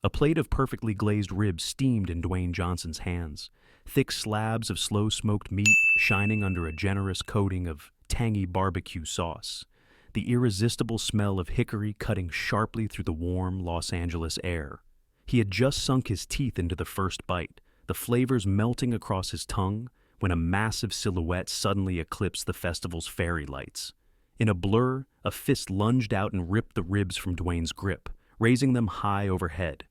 A plate of perfectly glazed ribs steamed in Dwayne Johnson's hands, thick slabs of slow-smoked meat shining under a generous coating of tangy barbecue sauce. The irresistible smell of hickory cutting sharply through the warm Los Angeles air. He had just sunk his teeth into the first bite, the flavors melting across his tongue, when a massive silhouette suddenly eclipsed the festival's fairy lights. In a blur, a fist lunged out and ripped the ribs from Dwayne's grip, raising them high overhead.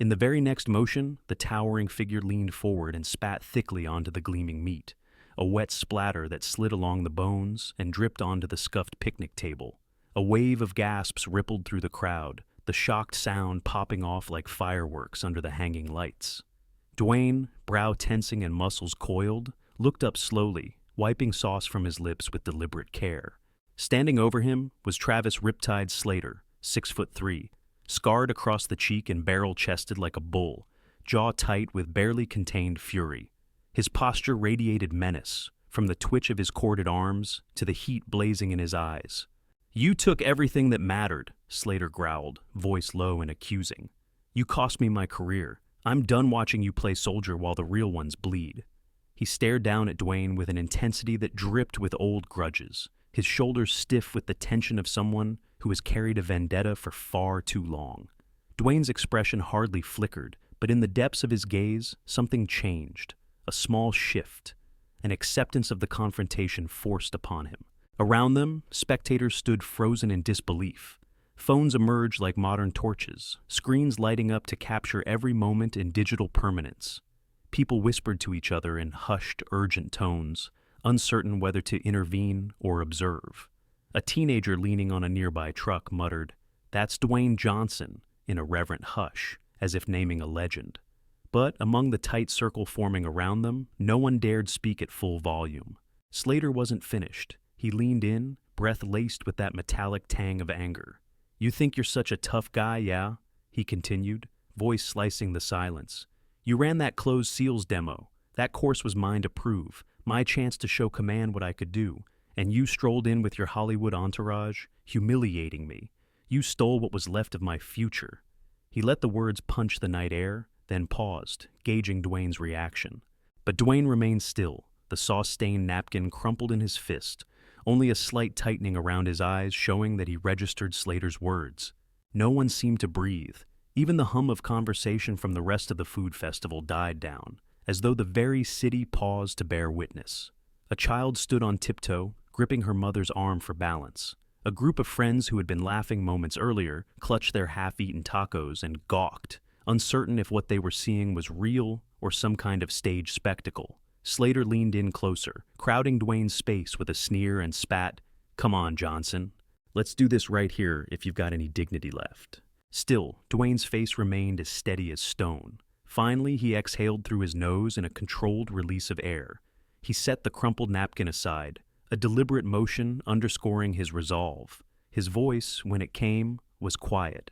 In the very next motion, the towering figure leaned forward and spat thickly onto the gleaming meat, a wet splatter that slid along the bones and dripped onto the scuffed picnic table. A wave of gasps rippled through the crowd, the shocked sound popping off like fireworks under the hanging lights. Dwayne, brow tensing and muscles coiled, looked up slowly, wiping sauce from his lips with deliberate care. Standing over him was Travis Riptide Slater, 6'3", scarred across the cheek and barrel-chested like a bull, jaw tight with barely contained fury. His posture radiated menace, from the twitch of his corded arms to the heat blazing in his eyes. "You took everything that mattered," Slater growled, voice low and accusing. "You cost me my career. I'm done watching you play soldier while the real ones bleed." He stared down at Dwayne with an intensity that dripped with old grudges, his shoulders stiff with the tension of someone who has carried a vendetta for far too long. Dwayne's expression hardly flickered, but in the depths of his gaze, something changed. A small shift, an acceptance of the confrontation forced upon him. Around them, spectators stood frozen in disbelief. Phones emerged like modern torches, screens lighting up to capture every moment in digital permanence. People whispered to each other in hushed, urgent tones, uncertain whether to intervene or observe. A teenager leaning on a nearby truck muttered, "That's Dwayne Johnson," in a reverent hush, as if naming a legend. But among the tight circle forming around them, no one dared speak at full volume. Slater wasn't finished. He leaned in, breath laced with that metallic tang of anger. "You think you're such a tough guy, yeah?" he continued, voice slicing the silence. "You ran that closed seals demo. That course was mine to prove, my chance to show command what I could do, and you strolled in with your Hollywood entourage, humiliating me. You stole what was left of my future." He let the words punch the night air, then paused, gauging Dwayne's reaction. But Dwayne remained still, the sauce-stained napkin crumpled in his fist, only a slight tightening around his eyes showing that he registered Slater's words. No one seemed to breathe. Even the hum of conversation from the rest of the food festival died down, as though the very city paused to bear witness. A child stood on tiptoe, gripping her mother's arm for balance. A group of friends who had been laughing moments earlier clutched their half-eaten tacos and gawked, uncertain if what they were seeing was real or some kind of stage spectacle. Slater leaned in closer, crowding Dwayne's space with a sneer and spat, "Come on, Johnson. Let's do this right here if you've got any dignity left." Still, Dwayne's face remained as steady as stone. Finally, he exhaled through his nose in a controlled release of air. He set the crumpled napkin aside, a deliberate motion underscoring his resolve. His voice, when it came, was quiet.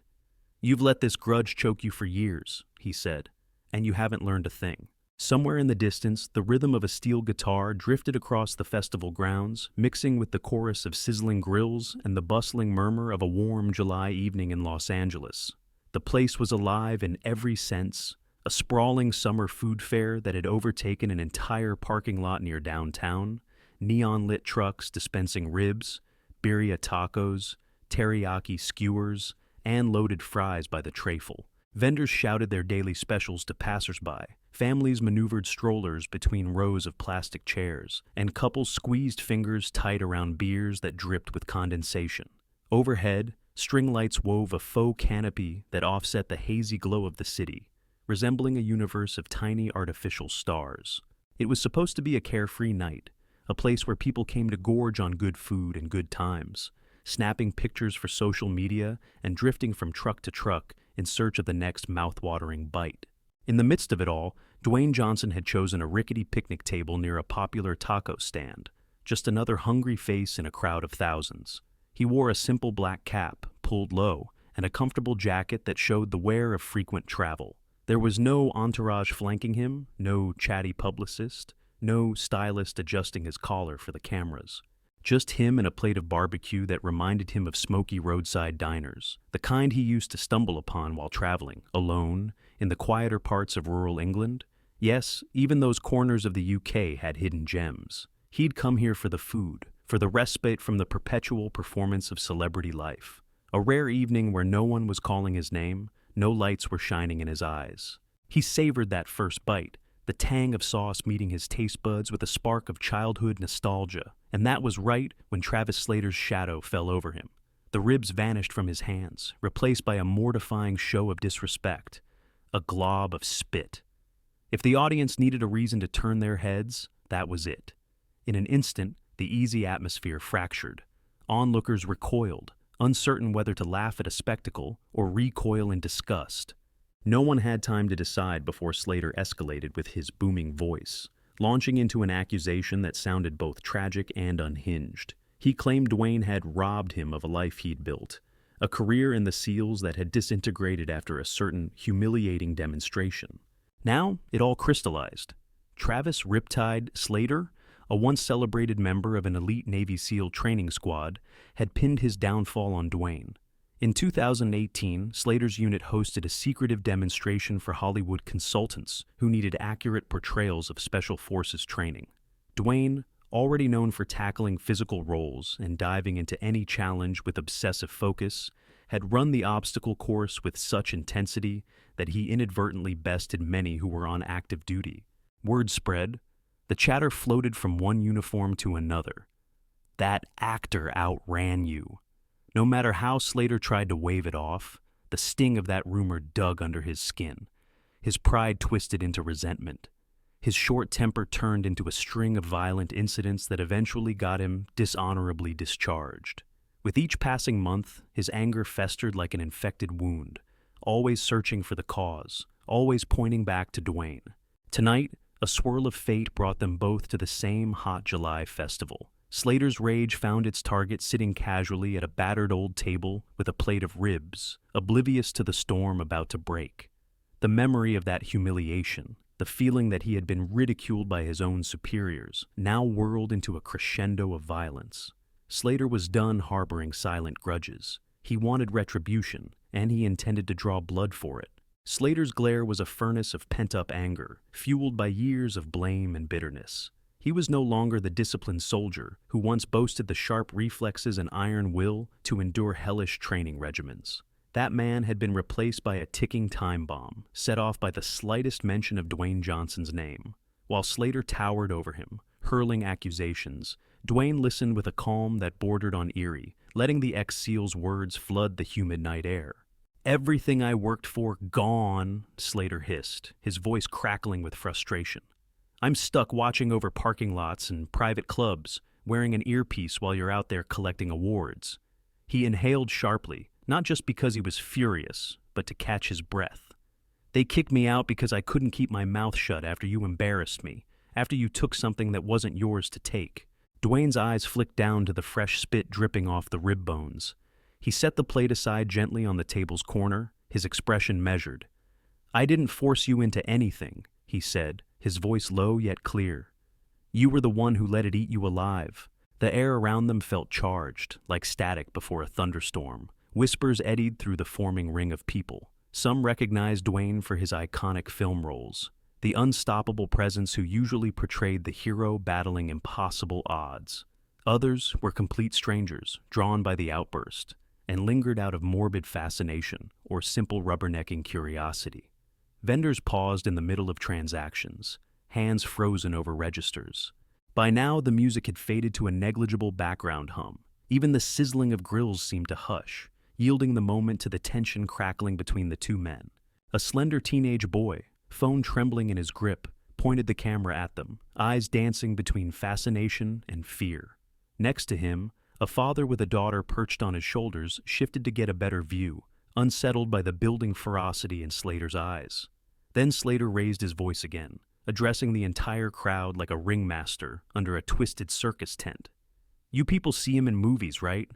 "You've let this grudge choke you for years," he said, "and you haven't learned a thing." Somewhere in the distance, the rhythm of a steel guitar drifted across the festival grounds, mixing with the chorus of sizzling grills and the bustling murmur of a warm July evening in Los Angeles. The place was alive in every sense, a sprawling summer food fair that had overtaken an entire parking lot near downtown, neon-lit trucks dispensing ribs, birria tacos, teriyaki skewers, and loaded fries by the trayful. Vendors shouted their daily specials to passersby, families maneuvered strollers between rows of plastic chairs, and couples squeezed fingers tight around beers that dripped with condensation. Overhead, string lights wove a faux canopy that offset the hazy glow of the city, resembling a universe of tiny artificial stars. It was supposed to be a carefree night, a place where people came to gorge on good food and good times, snapping pictures for social media and drifting from truck to truck in search of the next mouth-watering bite. In the midst of it all, Dwayne Johnson had chosen a rickety picnic table near a popular taco stand, just another hungry face in a crowd of thousands. He wore a simple black cap, pulled low, and a comfortable jacket that showed the wear of frequent travel. There was no entourage flanking him, no chatty publicist, no stylist adjusting his collar for the cameras. Just him and a plate of barbecue that reminded him of smoky roadside diners, the kind he used to stumble upon while traveling, alone, in the quieter parts of rural England. Yes, even those corners of the UK had hidden gems. He'd come here for the food, for the respite from the perpetual performance of celebrity life. A rare evening where no one was calling his name, no lights were shining in his eyes. He savored that first bite, the tang of sauce meeting his taste buds with a spark of childhood nostalgia, and that was right when Travis Slater's shadow fell over him. The ribs vanished from his hands, replaced by a mortifying show of disrespect, a glob of spit. If the audience needed a reason to turn their heads, that was it. In an instant, the easy atmosphere fractured. Onlookers recoiled, uncertain whether to laugh at a spectacle or recoil in disgust. No one had time to decide before Slater escalated with his booming voice, launching into an accusation that sounded both tragic and unhinged. He claimed Dwayne had robbed him of a life he'd built, a career in the SEALs that had disintegrated after a certain humiliating demonstration. Now it all crystallized. Travis Riptide Slater, a once celebrated member of an elite Navy SEAL training squad, had pinned his downfall on Dwayne. In 2018, Slater's unit hosted a secretive demonstration for Hollywood consultants who needed accurate portrayals of Special Forces training. Dwayne, already known for tackling physical roles and diving into any challenge with obsessive focus, had run the obstacle course with such intensity that he inadvertently bested many who were on active duty. Word spread. The chatter floated from one uniform to another. That actor outran you. No matter how Slater tried to wave it off, the sting of that rumor dug under his skin. His pride twisted into resentment. His short temper turned into a string of violent incidents that eventually got him dishonorably discharged. With each passing month, his anger festered like an infected wound, always searching for the cause, always pointing back to Dwayne. Tonight, a swirl of fate brought them both to the same hot July festival. Slater's rage found its target sitting casually at a battered old table with a plate of ribs, oblivious to the storm about to break. The memory of that humiliation, the feeling that he had been ridiculed by his own superiors, now whirled into a crescendo of violence. Slater was done harboring silent grudges. He wanted retribution, and he intended to draw blood for it. Slater's glare was a furnace of pent-up anger, fueled by years of blame and bitterness. He was no longer the disciplined soldier who once boasted the sharp reflexes and iron will to endure hellish training regimens. That man had been replaced by a ticking time bomb, set off by the slightest mention of Dwayne Johnson's name. While Slater towered over him, hurling accusations, Dwayne listened with a calm that bordered on eerie, letting the ex-SEAL's words flood the humid night air. "Everything I worked for, gone," Slater hissed, his voice crackling with frustration. "I'm stuck watching over parking lots and private clubs, wearing an earpiece while you're out there collecting awards." He inhaled sharply, not just because he was furious, but to catch his breath. "They kicked me out because I couldn't keep my mouth shut after you embarrassed me, after you took something that wasn't yours to take." Dwayne's eyes flicked down to the fresh spit dripping off the rib bones. He set the plate aside gently on the table's corner, his expression measured. "I didn't force you into anything," he said, his voice low yet clear. "You were the one who let it eat you alive." The air around them felt charged, like static before a thunderstorm. Whispers eddied through the forming ring of people. Some recognized Dwayne for his iconic film roles, the unstoppable presence who usually portrayed the hero battling impossible odds. Others were complete strangers, drawn by the outburst, and lingered out of morbid fascination or simple rubbernecking curiosity. Vendors paused in the middle of transactions, hands frozen over registers. By now, the music had faded to a negligible background hum. Even the sizzling of grills seemed to hush, yielding the moment to the tension crackling between the two men. A slender teenage boy, phone trembling in his grip, pointed the camera at them, eyes dancing between fascination and fear. Next to him, a father with a daughter perched on his shoulders shifted to get a better view, unsettled by the building ferocity in Slater's eyes. Then Slater raised his voice again, addressing the entire crowd like a ringmaster under a twisted circus tent. "You people see him in movies, right?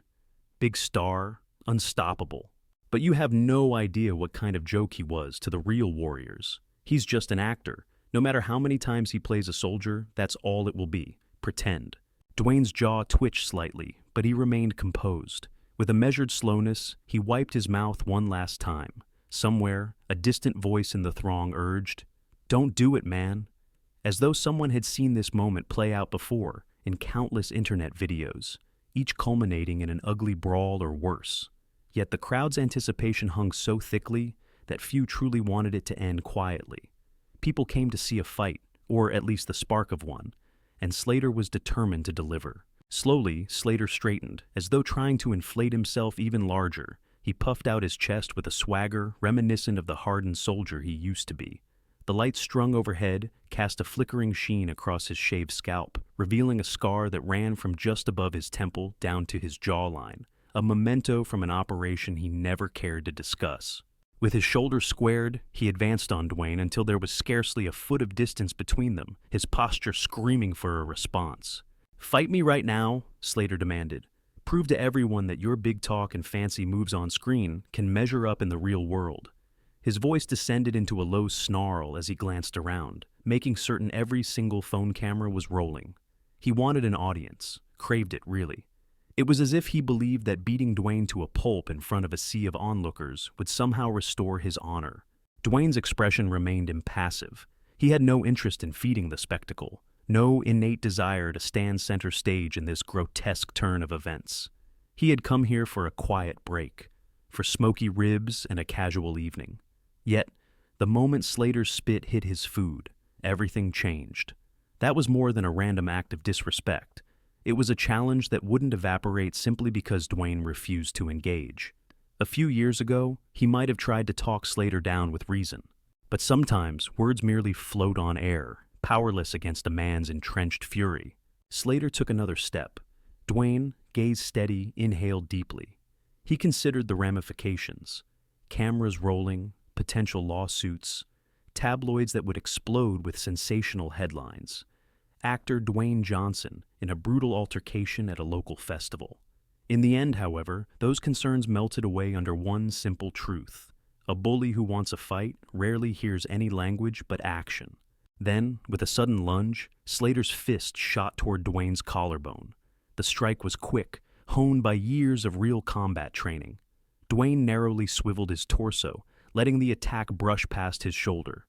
Big star, unstoppable. But you have no idea what kind of joke he was to the real warriors. He's just an actor. No matter how many times he plays a soldier, that's all it will be. Pretend. Dwayne's jaw twitched slightly, but he remained composed. With a measured slowness, he wiped his mouth one last time. Somewhere, a distant voice in the throng urged, "Don't do it, man." As though someone had seen this moment play out before in countless internet videos, each culminating in an ugly brawl or worse. Yet the crowd's anticipation hung so thickly that few truly wanted it to end quietly. People came to see a fight, or at least the spark of one, and Slater was determined to deliver. Slowly, Slater straightened, as though trying to inflate himself even larger. He puffed out his chest with a swagger reminiscent of the hardened soldier he used to be. The light strung overhead cast a flickering sheen across his shaved scalp, revealing a scar that ran from just above his temple down to his jawline, a memento from an operation he never cared to discuss. With his shoulders squared, he advanced on Dwayne until there was scarcely a foot of distance between them, his posture screaming for a response. "Fight me right now," Slater demanded. "Prove to everyone that your big talk and fancy moves on screen can measure up in the real world." His voice descended into a low snarl as he glanced around, making certain every single phone camera was rolling. He wanted an audience, craved it really. It was as if he believed that beating Dwayne to a pulp in front of a sea of onlookers would somehow restore his honor. Dwayne's expression remained impassive. He had no interest in feeding the spectacle, no innate desire to stand center stage in this grotesque turn of events. He had come here for a quiet break, for smoky ribs and a casual evening. Yet, the moment Slater's spit hit his food, everything changed. That was more than a random act of disrespect. It was a challenge that wouldn't evaporate simply because Dwayne refused to engage. A few years ago, he might have tried to talk Slater down with reason. But sometimes, words merely float on air, powerless against a man's entrenched fury. Slater took another step. Dwayne, gaze steady, inhaled deeply. He considered the ramifications. Cameras rolling, potential lawsuits, tabloids that would explode with sensational headlines. Actor Dwayne Johnson in a brutal altercation at a local festival. In the end, however, those concerns melted away under one simple truth. A bully who wants a fight rarely hears any language but action. Then, with a sudden lunge, Slater's fist shot toward Dwayne's collarbone. The strike was quick, honed by years of real combat training. Dwayne narrowly swiveled his torso, letting the attack brush past his shoulder.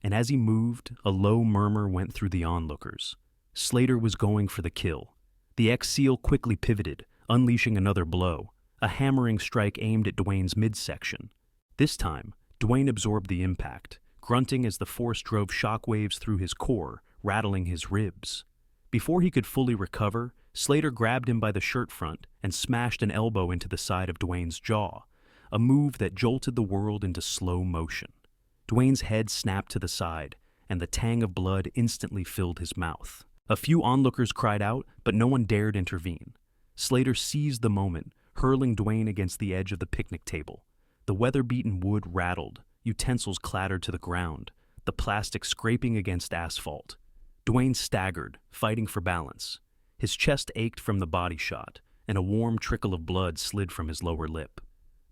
And as he moved, a low murmur went through the onlookers. Slater was going for the kill. The ex-SEAL quickly pivoted, unleashing another blow, a hammering strike aimed at Dwayne's midsection. This time, Dwayne absorbed the impact, grunting as the force drove shockwaves through his core, rattling his ribs. Before he could fully recover, Slater grabbed him by the shirt front and smashed an elbow into the side of Dwayne's jaw, a move that jolted the world into slow motion. Dwayne's head snapped to the side, and the tang of blood instantly filled his mouth. A few onlookers cried out, but no one dared intervene. Slater seized the moment, hurling Dwayne against the edge of the picnic table. The weather-beaten wood rattled, utensils clattered to the ground, the plastic scraping against asphalt. Dwayne staggered, fighting for balance. His chest ached from the body shot, and a warm trickle of blood slid from his lower lip.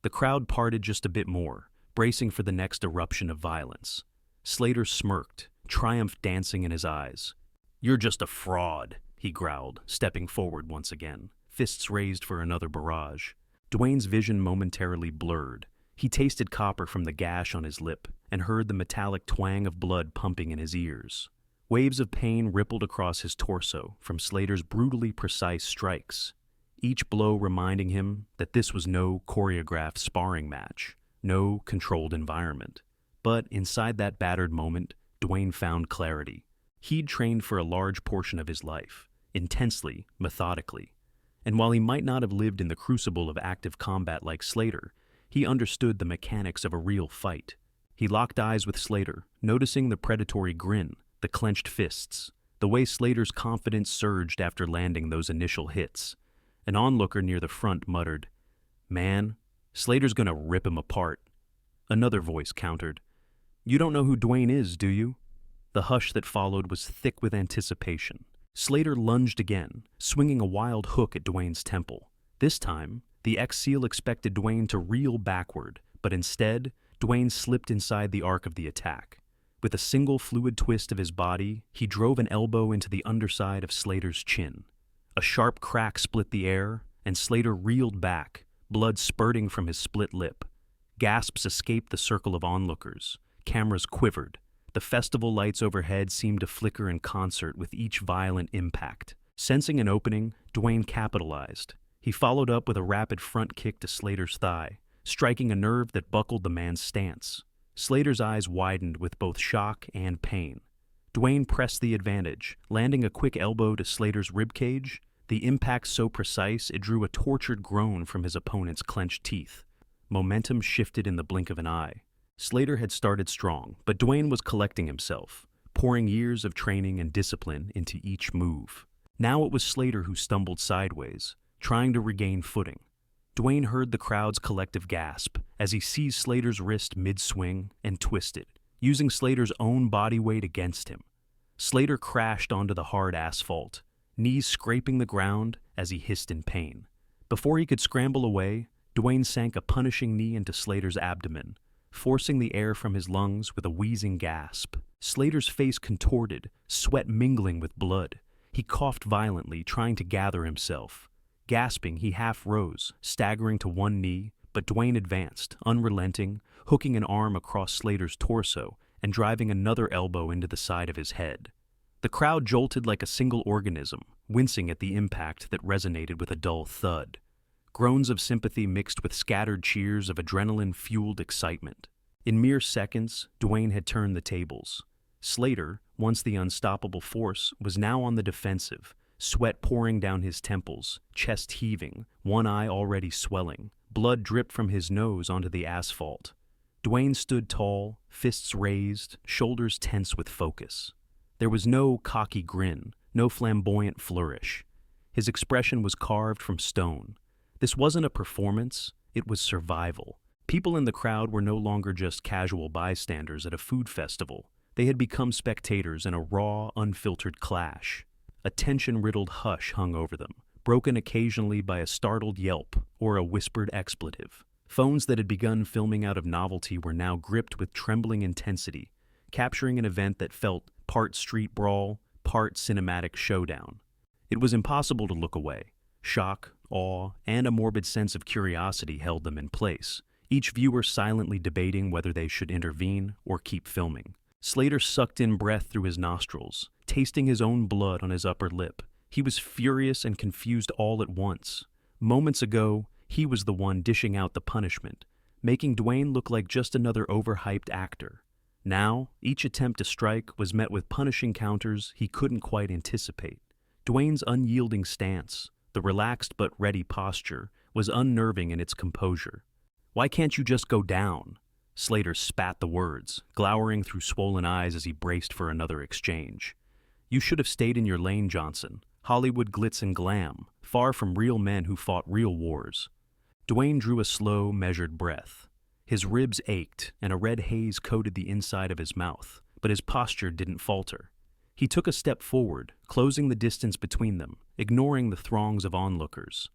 The crowd parted just a bit more, bracing for the next eruption of violence. Slater smirked, triumph dancing in his eyes. "You're just a fraud," he growled, stepping forward once again, fists raised for another barrage. Dwayne's vision momentarily blurred. He tasted copper from the gash on his lip and heard the metallic twang of blood pumping in his ears. Waves of pain rippled across his torso from Slater's brutally precise strikes, each blow reminding him that this was no choreographed sparring match, no controlled environment. But inside that battered moment, Dwayne found clarity. He'd trained for a large portion of his life, intensely, methodically. And while he might not have lived in the crucible of active combat like Slater, he understood the mechanics of a real fight. He locked eyes with Slater, noticing the predatory grin, the clenched fists, the way Slater's confidence surged after landing those initial hits. An onlooker near the front muttered, "Man, Slater's gonna rip him apart." Another voice countered, "You don't know who Dwayne is, do you?" The hush that followed was thick with anticipation. Slater lunged again, swinging a wild hook at Dwayne's temple. This time, the ex-SEAL expected Dwayne to reel backward, but instead, Dwayne slipped inside the arc of the attack. With a single fluid twist of his body, he drove an elbow into the underside of Slater's chin. A sharp crack split the air, and Slater reeled back, blood spurting from his split lip. Gasps escaped the circle of onlookers. Cameras quivered. The festival lights overhead seemed to flicker in concert with each violent impact. Sensing an opening, Dwayne capitalized. He followed up with a rapid front kick to Slater's thigh, striking a nerve that buckled the man's stance. Slater's eyes widened with both shock and pain. Dwayne pressed the advantage, landing a quick elbow to Slater's ribcage, the impact so precise it drew a tortured groan from his opponent's clenched teeth. Momentum shifted in the blink of an eye. Slater had started strong, but Dwayne was collecting himself, pouring years of training and discipline into each move. Now it was Slater who stumbled sideways, trying to regain footing. Dwayne heard the crowd's collective gasp as he seized Slater's wrist mid-swing and twisted, using Slater's own body weight against him. Slater crashed onto the hard asphalt, knees scraping the ground as he hissed in pain. Before he could scramble away, Dwayne sank a punishing knee into Slater's abdomen, forcing the air from his lungs with a wheezing gasp. Slater's face contorted, sweat mingling with blood. He coughed violently, trying to gather himself. Gasping, he half rose, staggering to one knee, but Dwayne advanced, unrelenting, hooking an arm across Slater's torso and driving another elbow into the side of his head. The crowd jolted like a single organism, wincing at the impact that resonated with a dull thud. Groans of sympathy mixed with scattered cheers of adrenaline-fueled excitement. In mere seconds, Dwayne had turned the tables. Slater, once the unstoppable force, was now on the defensive, sweat pouring down his temples, chest heaving, one eye already swelling. Blood dripped from his nose onto the asphalt. Dwayne stood tall, fists raised, shoulders tense with focus. There was no cocky grin, no flamboyant flourish. His expression was carved from stone. This wasn't a performance, it was survival. People in the crowd were no longer just casual bystanders at a food festival. They had become spectators in a raw, unfiltered clash. A tension-riddled hush hung over them, broken occasionally by a startled yelp or a whispered expletive. Phones that had begun filming out of novelty were now gripped with trembling intensity, capturing an event that felt part street brawl, part cinematic showdown. It was impossible to look away. Shock, awe, and a morbid sense of curiosity held them in place, each viewer silently debating whether they should intervene or keep filming. Slater sucked in breath through his nostrils, tasting his own blood on his upper lip. He was furious and confused all at once. Moments ago, he was the one dishing out the punishment, making Dwayne look like just another overhyped actor. Now, each attempt to strike was met with punishing counters he couldn't quite anticipate. Dwayne's unyielding stance, the relaxed but ready posture, was unnerving in its composure. "Why can't you just go down?" Slater spat the words, glowering through swollen eyes as he braced for another exchange. "You should have stayed in your lane, Johnson. Hollywood glitz and glam, far from real men who fought real wars." Dwayne drew a slow, measured breath. His ribs ached, and a red haze coated the inside of his mouth, but his posture didn't falter. He took a step forward, closing the distance between them, ignoring the throngs of onlookers.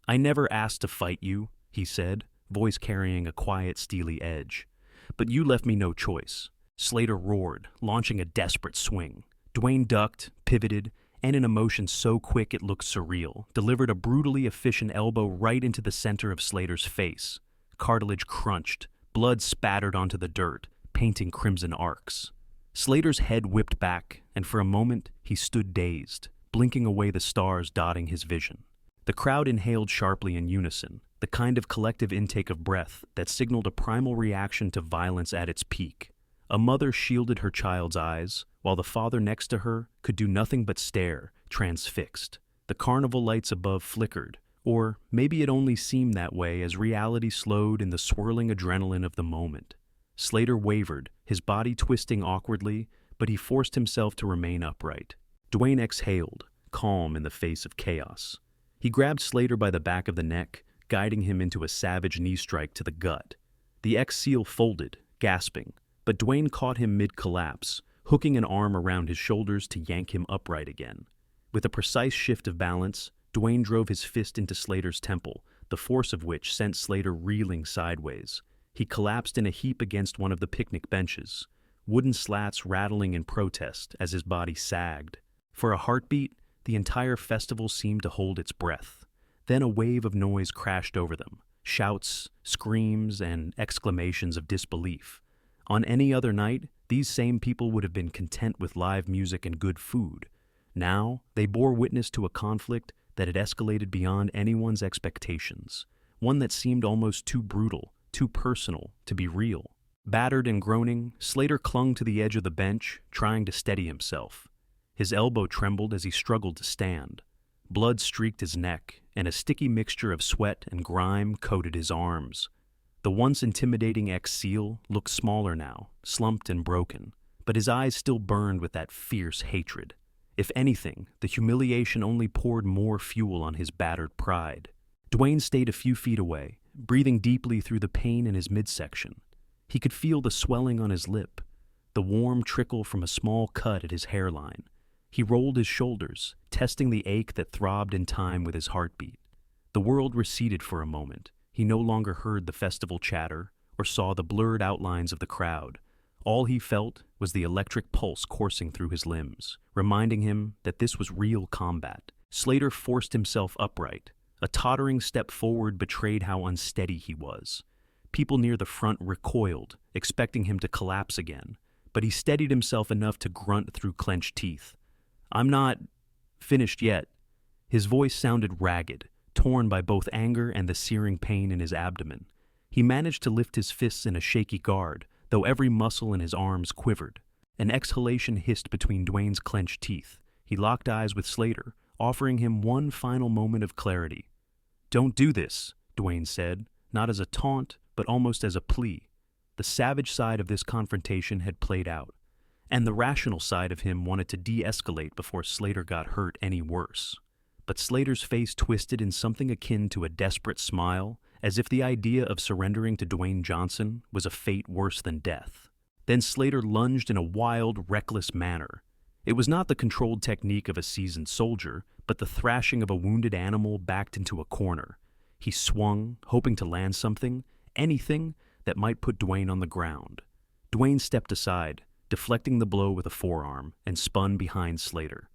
"I never asked to fight you," he said, voice carrying a quiet, steely edge. "But you left me no choice." Slater roared, launching a desperate swing. Dwayne ducked, pivoted, and in a motion so quick it looked surreal, delivered a brutally efficient elbow right into the center of Slater's face. Cartilage crunched, blood spattered onto the dirt, painting crimson arcs. Slater's head whipped back, and for a moment he stood dazed, blinking away the stars dotting his vision. The crowd inhaled sharply in unison, the kind of collective intake of breath that signaled a primal reaction to violence at its peak. A mother shielded her child's eyes, while the father next to her could do nothing but stare, transfixed. The carnival lights above flickered, or maybe it only seemed that way as reality slowed in the swirling adrenaline of the moment. Slater wavered, his body twisting awkwardly, but he forced himself to remain upright. Dwayne exhaled, calm in the face of chaos. He grabbed Slater by the back of the neck, guiding him into a savage knee strike to the gut. The ex-SEAL folded, gasping, but Dwayne caught him mid-collapse, hooking an arm around his shoulders to yank him upright again. With a precise shift of balance, Dwayne drove his fist into Slater's temple, the force of which sent Slater reeling sideways. He collapsed in a heap against one of the picnic benches, wooden slats rattling in protest as his body sagged. For a heartbeat, The entire festival seemed to hold its breath. Then a wave of noise crashed over them, shouts, screams, and exclamations of disbelief. On any other night, these same people would have been content with live music and good food. Now, they bore witness to a conflict that had escalated beyond anyone's expectations, one that seemed almost too brutal, too personal to be real. Battered and groaning, Slater clung to the edge of the bench, trying to steady himself. His elbow trembled as he struggled to stand. Blood streaked his neck, and a sticky mixture of sweat and grime coated his arms. The once intimidating ex-SEAL looked smaller now, slumped and broken, but his eyes still burned with that fierce hatred. If anything, the humiliation only poured more fuel on his battered pride. Dwayne stayed a few feet away, breathing deeply through the pain in his midsection. He could feel the swelling on his lip, the warm trickle from a small cut at his hairline. He rolled his shoulders, testing the ache that throbbed in time with his heartbeat. The world receded for a moment. He no longer heard the festival chatter or saw the blurred outlines of the crowd. All he felt was the electric pulse coursing through his limbs, reminding him that this was real combat. Slater forced himself upright. A tottering step forward betrayed how unsteady he was. People near the front recoiled, expecting him to collapse again, but he steadied himself enough to grunt through clenched teeth. "I'm not finished yet." His voice sounded ragged, torn by both anger and the searing pain in his abdomen. He managed to lift his fists in a shaky guard, though every muscle in his arms quivered. An exhalation hissed between Dwayne's clenched teeth. He locked eyes with Slater, offering him one final moment of clarity. "Don't do this," Dwayne said, not as a taunt, but almost as a plea. The savage side of this confrontation had played out, and the rational side of him wanted to de-escalate before Slater got hurt any worse. But Slater's face twisted in something akin to a desperate smile, as if the idea of surrendering to Dwayne Johnson was a fate worse than death. Then Slater lunged in a wild, reckless manner. It was not the controlled technique of a seasoned soldier, but the thrashing of a wounded animal backed into a corner. He swung, hoping to land something, anything that might put Dwayne on the ground. Dwayne stepped aside, deflecting the blow with a forearm, and spun behind Slater.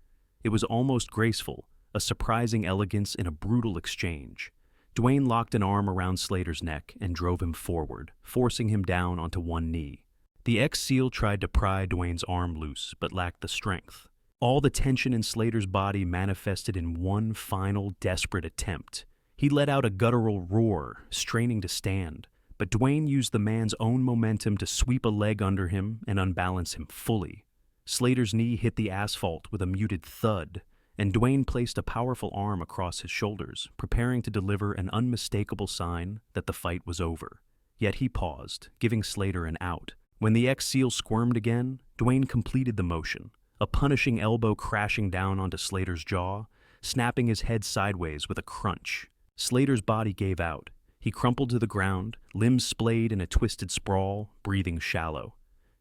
It was almost graceful, a surprising elegance in a brutal exchange. Dwayne locked an arm around Slater's neck and drove him forward, forcing him down onto one knee. The ex-SEAL tried to pry Dwayne's arm loose, but lacked the strength. All the tension in Slater's body manifested in one final, desperate attempt. He let out a guttural roar, straining to stand, but Dwayne used the man's own momentum to sweep a leg under him and unbalance him fully. Slater's knee hit the asphalt with a muted thud, and Dwayne placed a powerful arm across his shoulders, preparing to deliver an unmistakable sign that the fight was over. Yet he paused, giving Slater an out. When the ex-SEAL squirmed again, Dwayne completed the motion, a punishing elbow crashing down onto Slater's jaw, snapping his head sideways with a crunch. Slater's body gave out. He crumpled to the ground, limbs splayed in a twisted sprawl, breathing shallow.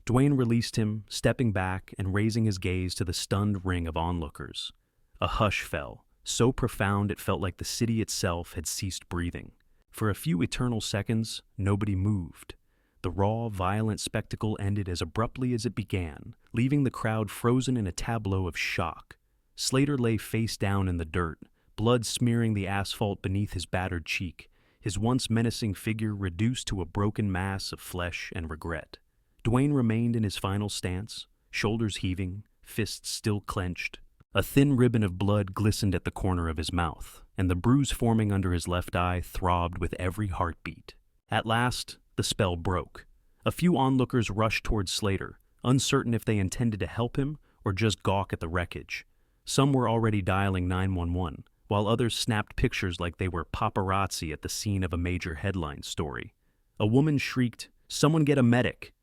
Dwayne released him, stepping back and raising his gaze to the stunned ring of onlookers. A hush fell, so profound it felt like the city itself had ceased breathing. For a few eternal seconds, nobody moved. The raw, violent spectacle ended as abruptly as it began, leaving the crowd frozen in a tableau of shock. Slater lay face down in the dirt, blood smearing the asphalt beneath his battered cheek, his once menacing figure reduced to a broken mass of flesh and regret. Dwayne remained in his final stance, shoulders heaving, fists still clenched. A thin ribbon of blood glistened at the corner of his mouth, and the bruise forming under his left eye throbbed with every heartbeat. At last, the spell broke. A few onlookers rushed towards Slater, uncertain if they intended to help him or just gawk at the wreckage. Some were already dialing 911, while others snapped pictures like they were paparazzi at the scene of a major headline story. A woman shrieked, "Someone get a medic!"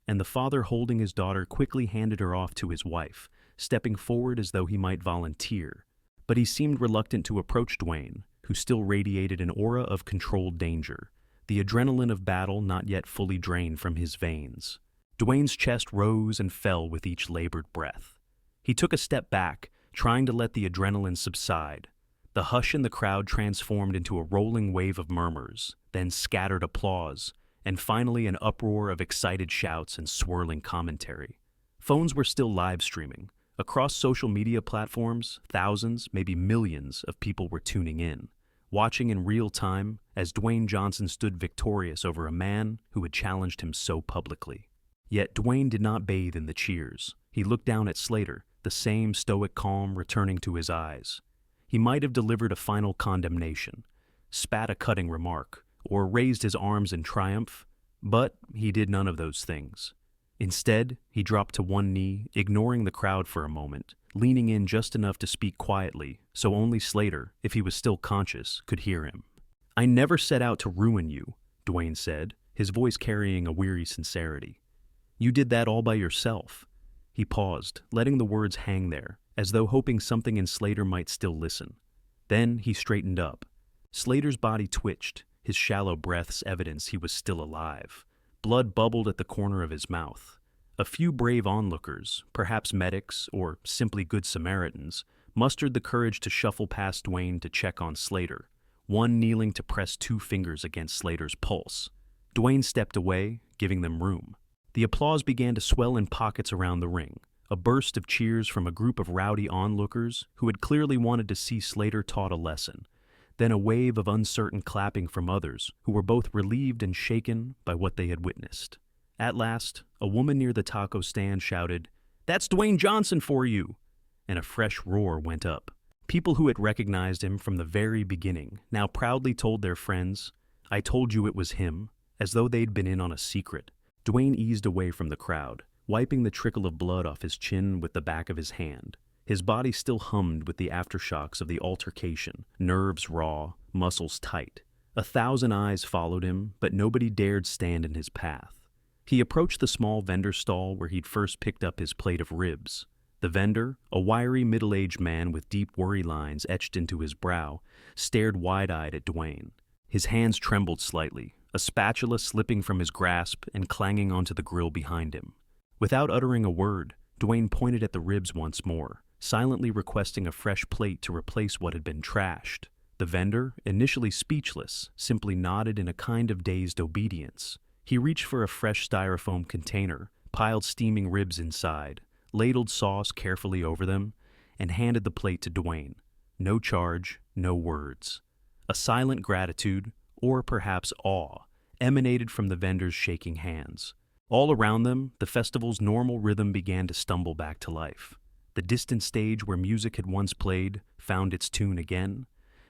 And the father holding his daughter quickly handed her off to his wife, stepping forward as though he might volunteer. But he seemed reluctant to approach Dwayne, who still radiated an aura of controlled danger, the adrenaline of battle not yet fully drained from his veins. Dwayne's chest rose and fell with each labored breath. He took a step back, trying to let the adrenaline subside. The hush in the crowd transformed into a rolling wave of murmurs, then scattered applause, and finally an uproar of excited shouts and swirling commentary. Phones were still live streaming, Across social media platforms, thousands, maybe millions of people were tuning in, watching in real time as Dwayne Johnson stood victorious over a man who had challenged him so publicly. Yet Dwayne did not bathe in the cheers. He looked down at Slater, the same stoic calm returning to his eyes. He might have delivered a final condemnation, spat a cutting remark, or raised his arms in triumph, but he did none of those things. Instead, he dropped to one knee, ignoring the crowd for a moment, leaning in just enough to speak quietly so only Slater, if he was still conscious, could hear him. "I never set out to ruin you," Dwayne said, his voice carrying a weary sincerity. "You did that all by yourself." He paused, letting the words hang there, as though hoping something in Slater might still listen. Then he straightened up. Slater's body twitched, his shallow breaths evidence he was still alive. Blood bubbled at the corner of his mouth. A few brave onlookers, perhaps medics or simply good Samaritans, mustered the courage to shuffle past Dwayne to check on Slater, one kneeling to press 2 fingers against Slater's pulse. Dwayne stepped away, giving them room. The applause began to swell in pockets around the ring, a burst of cheers from a group of rowdy onlookers who had clearly wanted to see Slater taught a lesson, then a wave of uncertain clapping from others who were both relieved and shaken by what they had witnessed. At last, a woman near the taco stand shouted, "That's Dwayne Johnson for you!" and a fresh roar went up. People who had recognized him from the very beginning now proudly told their friends, "I told you it was him," as though they'd been in on a secret. Dwayne eased away from the crowd, wiping the trickle of blood off his chin with the back of his hand. His body still hummed with the aftershocks of the altercation, nerves raw, muscles tight. 1,000 eyes followed him, but nobody dared stand in his path. He approached the small vendor stall where he'd first picked up his plate of ribs. The vendor, a wiry middle-aged man with deep worry lines etched into his brow, stared wide-eyed at Dwayne. His hands trembled slightly, a spatula slipping from his grasp and clanging onto the grill behind him. Without uttering a word, Dwayne pointed at the ribs once more, silently requesting a fresh plate to replace what had been trashed. The vendor, initially speechless, simply nodded in a kind of dazed obedience. He reached for a fresh styrofoam container, piled steaming ribs inside, ladled sauce carefully over them, and handed the plate to Dwayne. No charge, no words. A silent gratitude, or perhaps awe, emanated from the vendor's shaking hands. All around them, the festival's normal rhythm began to stumble back to life. The distant stage where music had once played found its tune again,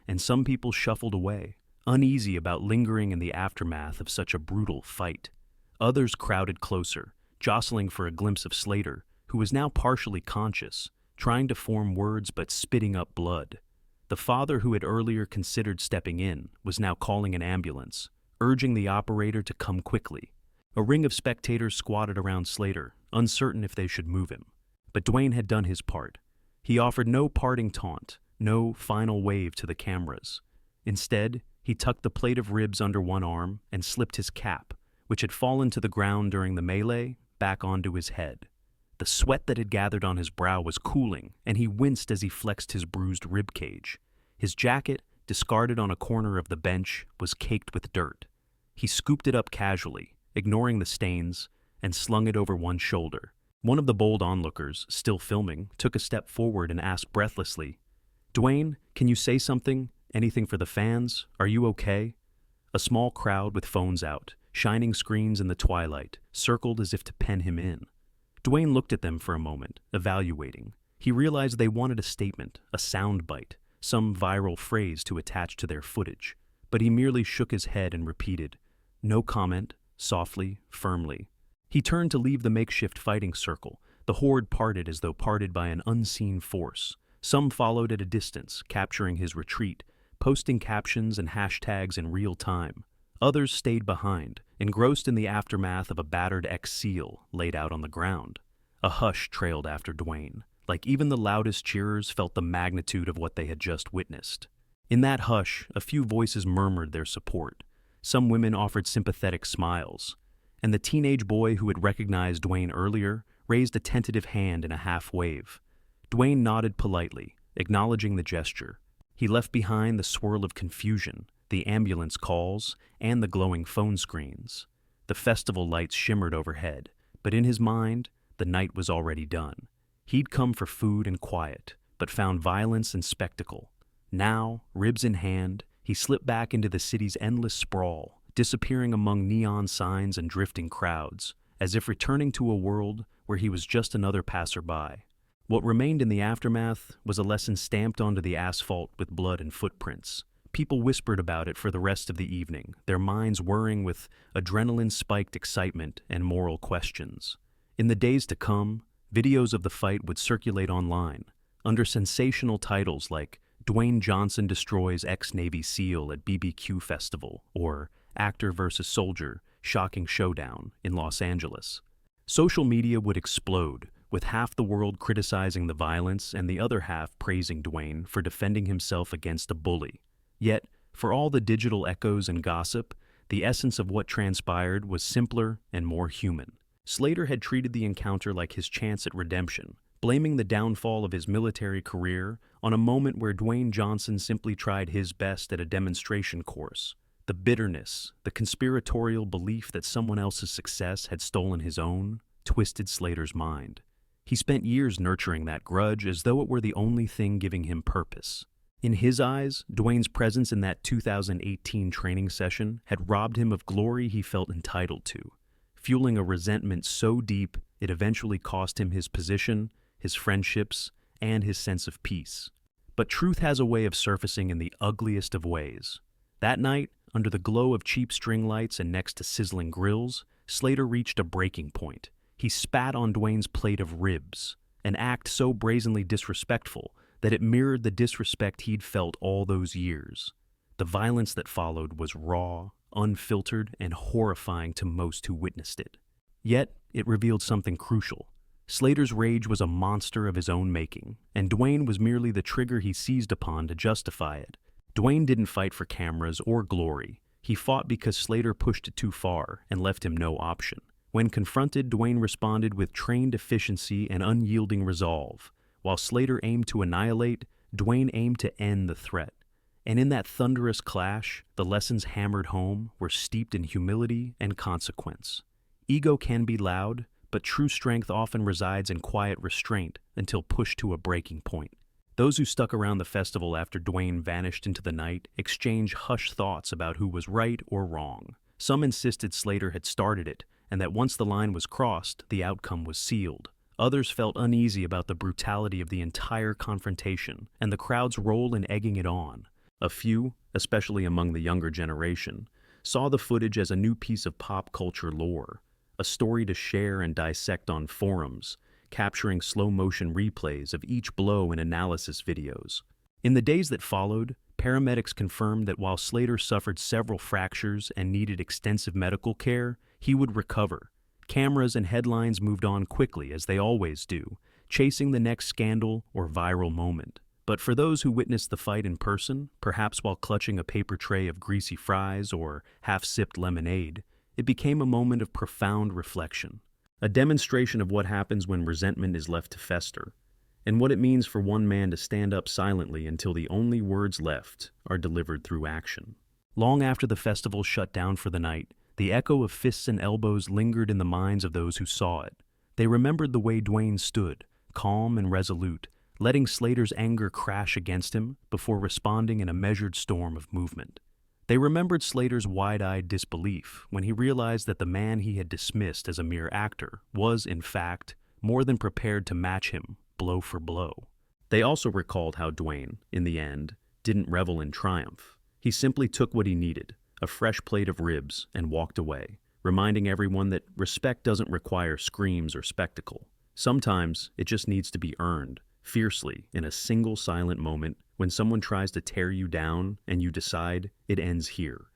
and some people shuffled away, uneasy about lingering in the aftermath of such a brutal fight. Others crowded closer, jostling for a glimpse of Slater, who was now partially conscious, trying to form words but spitting up blood. The father who had earlier considered stepping in was now calling an ambulance, urging the operator to come quickly. A ring of spectators squatted around Slater, uncertain if they should move him. But Dwayne had done his part. He offered no parting taunt, no final wave to the cameras. Instead, he tucked the plate of ribs under one arm and slipped his cap, which had fallen to the ground during the melee, back onto his head. The sweat that had gathered on his brow was cooling, and he winced as he flexed his bruised rib cage. His jacket, discarded on a corner of the bench, was caked with dirt. He scooped it up casually, ignoring the stains, and slung it over one shoulder. One of the bold onlookers, still filming, took a step forward and asked breathlessly, "Dwayne, can you say something? Anything for the fans? Are you okay?" A small crowd with phones out, shining screens in the twilight, circled as if to pen him in. Dwayne looked at them for a moment, evaluating. He realized they wanted a statement, a sound bite, some viral phrase to attach to their footage, but he merely shook his head and repeated, "No comment," softly, firmly. He turned to leave the makeshift fighting circle. The horde parted as though parted by an unseen force. Some followed at a distance, capturing his retreat, posting captions and hashtags in real time. Others stayed behind, engrossed in the aftermath of a battered ex-SEAL laid out on the ground. A hush trailed after Dwayne, like even the loudest cheerers felt the magnitude of what they had just witnessed. In that hush, a few voices murmured their support. Some women offered sympathetic smiles, and the teenage boy who had recognized Dwayne earlier raised a tentative hand in a half-wave. Dwayne nodded politely, acknowledging the gesture. He left behind the swirl of confusion, the ambulance calls, and the glowing phone screens. The festival lights shimmered overhead, but in his mind, the night was already done. He'd come for food and quiet, but found violence and spectacle. Now, ribs in hand, he slipped back into the city's endless sprawl, disappearing among neon signs and drifting crowds, as if returning to a world where he was just another passerby. What remained in the aftermath was a lesson stamped onto the asphalt with blood and footprints. People whispered about it for the rest of the evening, their minds whirring with adrenaline-spiked excitement and moral questions. In the days to come, videos of the fight would circulate online, under sensational titles like Dwayne Johnson destroys ex-Navy SEAL at BBQ Festival, or Actor vs. Soldier, Shocking Showdown in Los Angeles. Social media would explode, with half the world criticizing the violence and the other half praising Dwayne for defending himself against a bully. Yet, for all the digital echoes and gossip, the essence of what transpired was simpler and more human. Slater had treated the encounter like his chance at redemption, blaming the downfall of his military career on a moment where Dwayne Johnson simply tried his best at a demonstration course. The bitterness, the conspiratorial belief that someone else's success had stolen his own, twisted Slater's mind. He spent years nurturing that grudge as though it were the only thing giving him purpose. In his eyes, Dwayne's presence in that 2018 training session had robbed him of glory he felt entitled to, fueling a resentment so deep it eventually cost him his position, his friendships, and his sense of peace. But truth has a way of surfacing in the ugliest of ways. That night, under the glow of cheap string lights and next to sizzling grills, Slater reached a breaking point. He spat on Dwayne's plate of ribs, an act so brazenly disrespectful that it mirrored the disrespect he'd felt all those years. The violence that followed was raw, unfiltered, and horrifying to most who witnessed it. Yet, it revealed something crucial. Slater's rage was a monster of his own making, and Dwayne was merely the trigger he seized upon to justify it. Dwayne didn't fight for cameras or glory. He fought because Slater pushed it too far and left him no option. When confronted, Dwayne responded with trained efficiency and unyielding resolve. While Slater aimed to annihilate, Dwayne aimed to end the threat. And in that thunderous clash, the lessons hammered home were steeped in humility and consequence. Ego can be loud, but true strength often resides in quiet restraint until pushed to a breaking point. Those who stuck around the festival after Dwayne vanished into the night exchanged hushed thoughts about who was right or wrong. Some insisted Slater had started it, and that once the line was crossed, the outcome was sealed. Others felt uneasy about the brutality of the entire confrontation and the crowd's role in egging it on. A few, especially among the younger generation, saw the footage as a new piece of pop culture lore, a story to share and dissect on forums, capturing slow-motion replays of each blow in analysis videos. In the days that followed, paramedics confirmed that while Slater suffered several fractures and needed extensive medical care, he would recover. Cameras and headlines moved on quickly, as they always do, chasing the next scandal or viral moment. But for those who witnessed the fight in person, perhaps while clutching a paper tray of greasy fries or half-sipped lemonade, it became a moment of profound reflection. A demonstration of what happens when resentment is left to fester, and what it means for one man to stand up silently until the only words left are delivered through action. Long after the festival shut down for the night, the echo of fists and elbows lingered in the minds of those who saw it. They remembered the way Dwayne stood, calm and resolute, letting Slater's anger crash against him before responding in a measured storm of movement. They remembered Slater's wide-eyed disbelief when he realized that the man he had dismissed as a mere actor was, in fact, more than prepared to match him, blow for blow. They also recalled how Dwayne, in the end, didn't revel in triumph. He simply took what he needed, a fresh plate of ribs, and walked away, reminding everyone that respect doesn't require screams or spectacle. Sometimes it just needs to be earned, fiercely, in a single silent moment when someone tries to tear you down and you decide it ends here.